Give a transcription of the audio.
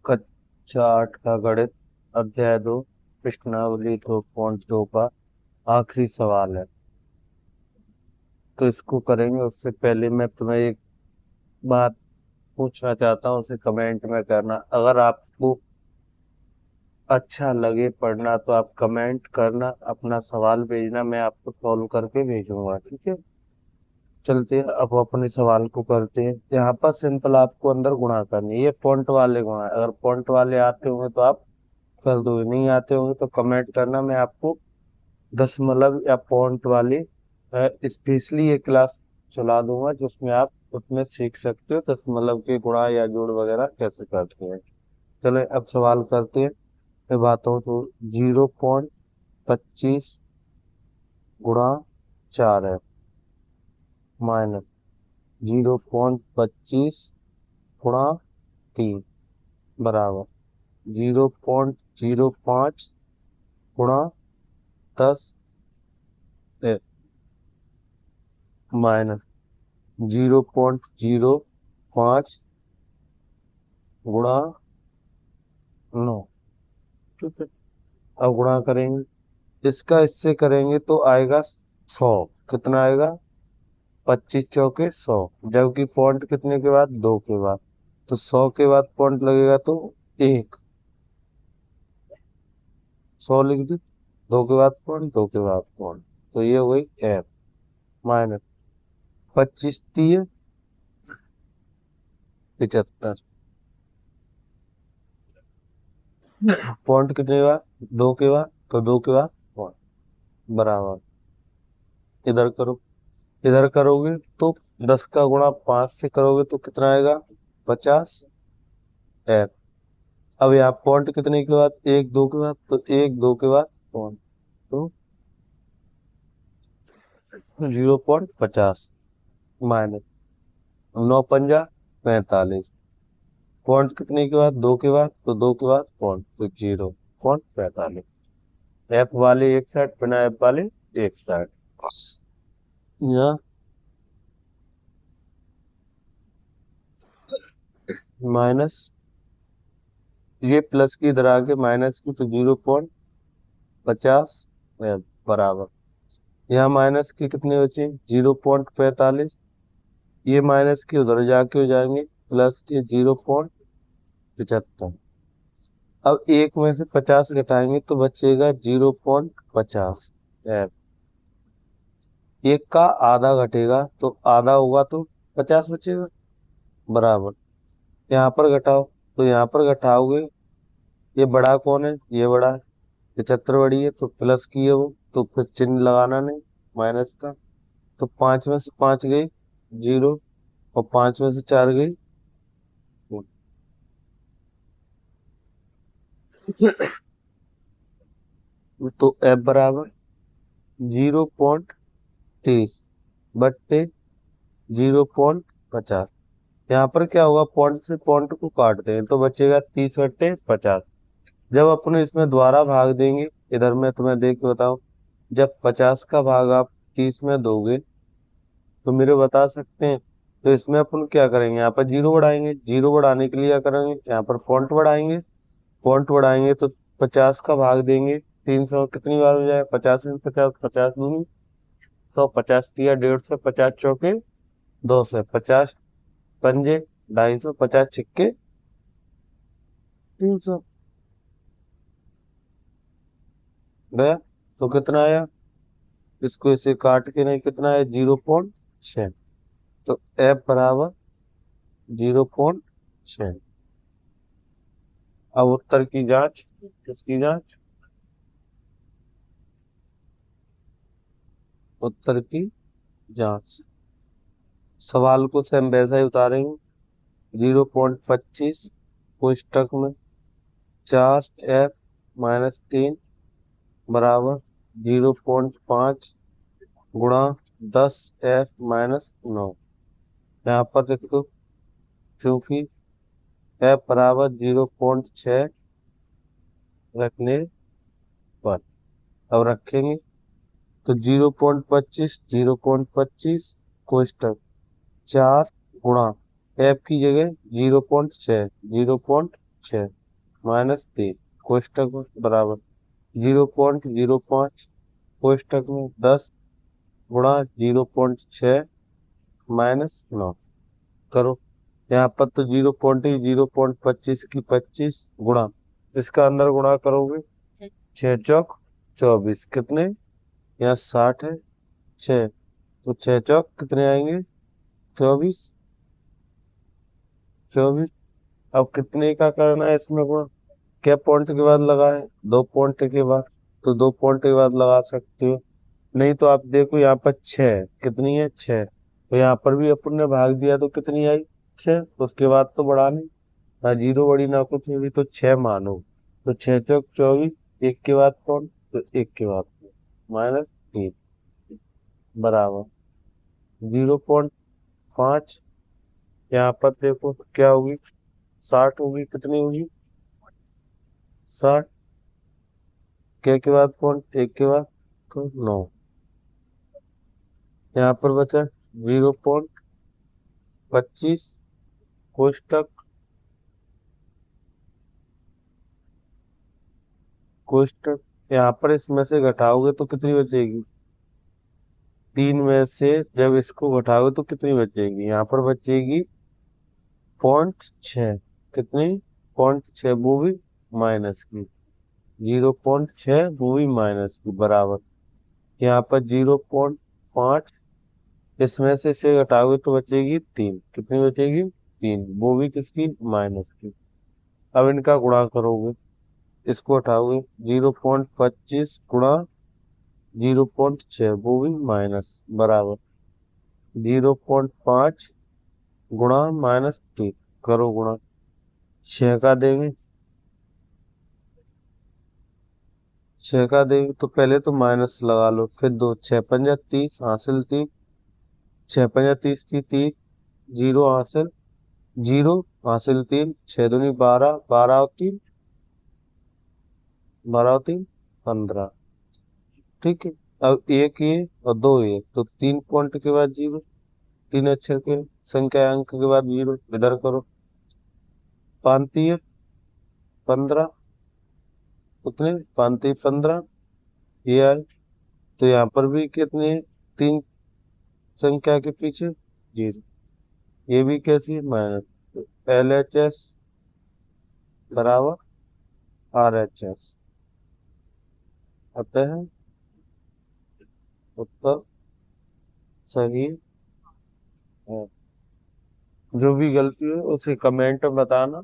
कक्षा 8 का गणित अध्याय 2 प्रश्नावली 2.2 का आखिरी सवाल है। तो इसको करेंगे उससे पहले मैं तुम्हें एक बात पूछना चाहता हूँ, उसे कमेंट में करना। अगर आपको अच्छा लगे पढ़ना तो आप कमेंट करना, अपना सवाल भेजना, मैं आपको सॉल्व करके भेजूंगा। ठीक है, चलते हैं अब अपने सवाल को करते हैं। यहाँ पर सिंपल आपको अंदर गुणा करनी है, ये पॉइंट वाले गुणा है। अगर पॉइंट वाले आते होंगे तो आप कर दो, नहीं आते होंगे तो कमेंट करना, मैं आपको दशमलव या पॉइंट वाली स्पेशली एक क्लास चला दूंगा जिसमें आप उसमें सीख सकते हो दशमलव के गुणा या जोड़ वगैरह कैसे करते हैं। चले अब सवाल करते हैं। मैं बातों तो 0.25 गुणा 4 है, माइनस 0.25 गुणा 3 बराबर 0.05 गुणा 10 माइनस 0.05 गुणा 9। ठीक है, अब गुणा करेंगे, इसका इससे करेंगे तो आएगा 100। कितना आएगा? 25 चौके 100, जबकि पॉइंट कितने के बाद? 2 के बाद। तो 100 के बाद पॉइंट लगेगा तो 1, 100 लिख दी। 2 के बाद पॉइंट, 2 के बाद पॉइंट, तो ये हो गई एफ। माइनस 25 दिए 75, पॉइंट कितने के बाद? 2 के बाद, तो 2 के बाद पॉइंट बराबर। इधर करो, इधर करोगे तो 10 का गुणा 5 से करोगे तो कितना आएगा? 50 एफ। अब यहाँ पॉइंट कितने के बाद? 1 2 के बाद, तो 1 2 के बाद पॉइंट, तो 0.50 माइनस 9 पंजा 45, पॉइंट कितने के बाद? 2 के बाद, तो 2 के बाद पॉइंट, तो 0.45। एफ वाले एक साइड, बिना एफ वाले एक साइड। यहाँ माइनस, ये प्लस की इधर आके माइनस की, तो 0.50 बराबर। यहाँ माइनस के कितने बचे? 0.45। ये माइनस के उधर जाके हो जाएंगे प्लस के 0.75। अब एक में से 50 घटाएंगे तो बचेगा 0.50 एफ। एक का आधा घटेगा तो आधा होगा तो 50 बचेगा बराबर। यहाँ पर घटाओ, तो यहाँ पर घटाओगे, ये बड़ा कौन है? ये बड़ा है, 75 बड़ी है तो प्लस की है वो, तो फिर चिन्ह लगाना नहीं माइनस का। तो 5 में से 5 गई 0, और 5 में से 4 गई 1। तो एफ बराबर 0.30 बट्टे 0.50। यहाँ पर क्या होगा? पॉइंट से पॉइंट को काटते हैं तो बचेगा 30/50। जब अपन इसमें द्वारा भाग देंगे, इधर मैं तुम्हें देख के बताऊं, जब 50 का भाग आप 30 में दोगे तो मेरे बता सकते हैं, तो इसमें अपन क्या करेंगे? यहाँ पर 0 बढ़ाएंगे, 0 बढ़ाने के लिए क्या करेंगे? यहाँ पर पॉइंट बढ़ाएंगे, पॉइंट बढ़ाएंगे तो 50 का भाग देंगे 300, कितनी बार हो जाए? 50 में 50, 50 दूनी 100, 50 दिया 150, 50 चौके 200, 50 पंजे 250, 50 छिक्के 300 गया। तो कितना आया? इसको इसे काट के नहीं, कितना है? 0.6। तो एफ बराबर 0.6। अब उत्तर की जांच, किसकी जांच? उत्तर की जांच। सवाल को सेम वैसा ही उतारेंगे। 0.25 कोष्टक में 4f-3 बराबर 0.5 गुणा 10f-9। यहाँ पर देख दो, क्योंकि f बराबर 0.6 रखने पर, अब रखेंगे तो 0.25 कोष्टक 4 गुणा f की जगह 0.6, 0.6 -3 कोष्टक में बराबर 0.05 कोष्टक में 10 गुणा 0.6 -9 करो। यहाँ पर तो 0.25 की 25 गुणा, इसका अंदर गुणा करोगे 6 चौक 24 कितने, यहाँ 60 है 6, तो 6 चौक कितने आएंगे 24। अब कितने का करना है इसमें गुणा, क्या पॉइंट के बाद लगाए, 2 पॉइंट के बाद, तो 2 पॉइंट के बाद लगा सकते हो। नहीं तो आप देखो यहाँ पर 6 कितनी है 6, तो यहाँ पर भी अपन ने भाग दिया तो कितनी आई 6, उसके बाद तो बढ़ा नहीं, ना जीरो बड़ी ना कुछ भी, तो 6 मानो, तो 6 चौक 24, एक के बाद कौन, तो एक के बाद -3 बराबर 0.5। यहाँ पर देखो क्या होगी 60 होगी, कितनी होगी 60, के बाद कौन, एक के बाद तो 9। यहाँ पर बचा 0.25 कोष्टक, यहाँ पर इसमें से घटाओगे तो कितनी बचेगी, 3 में से जब इसको घटाओगे तो कितनी बचेगी, यहाँ पर बचेगी 0.6, कितनी 0.6, वो भी माइनस की, 0.6 वो भी माइनस की बराबर, यहाँ पर 0.5, इसमें से इसे घटाओगे तो बचेगी 3, कितनी बचेगी 3, वो भी किसकी माइनस की। अब इनका गुणा करोगे, इसको हटाओगे 0.25 गुणा 0.6 वो भी माइनस बराबर 0.5 गुणा -3 करो गुणा, 6 का देंगे, 6 का देंगे तो पहले तो माइनस लगा लो, फिर 2 6 पंजा 30 हासिल 3, 6 पंजा 30 की 30, जीरो हासिल, जीरो हासिल 3, 6 दूनी 12, 12 और 3, 12 और 3 15, ठीक है। अब एक ये और दो ये, तो 3 पॉइंट के बाद जीरो, 3 अक्षर के संख्या अंक के बाद जीरो, इधर करो 5 15, उतने 5 15 ये आए, तो यहाँ पर भी कितने 3 संख्या के पीछे जीरो, ये भी कैसी है माइनस, तो LHS बराबर RHS, अतः उत्तर सही है। जो भी गलती है उसे कमेंट में बताना।